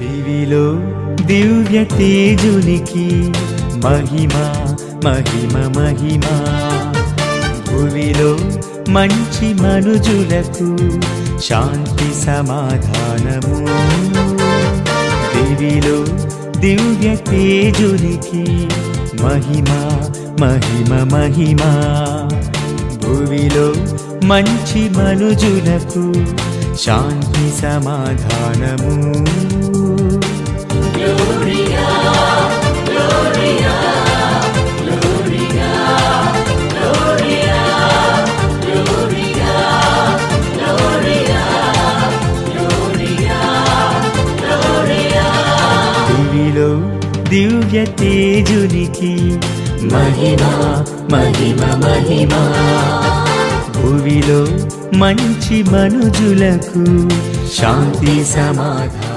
దివిలో దివ్య తేజునికి మహిమ మహిమ మహిమ. భువిలో మంచి మనుజులకు శాంతి సమాధానము. దివిలో దివ్య తేజునికి మహిమ మహిమ మహిమ. భువిలో మంచి మనుజులకు శాంతి సమాధానము. దివిలో దివ్య తేజునికి మహిమ మహిమ మహిమ. భువిలో మంచి మనుజులకు శాంతి సమాధానం.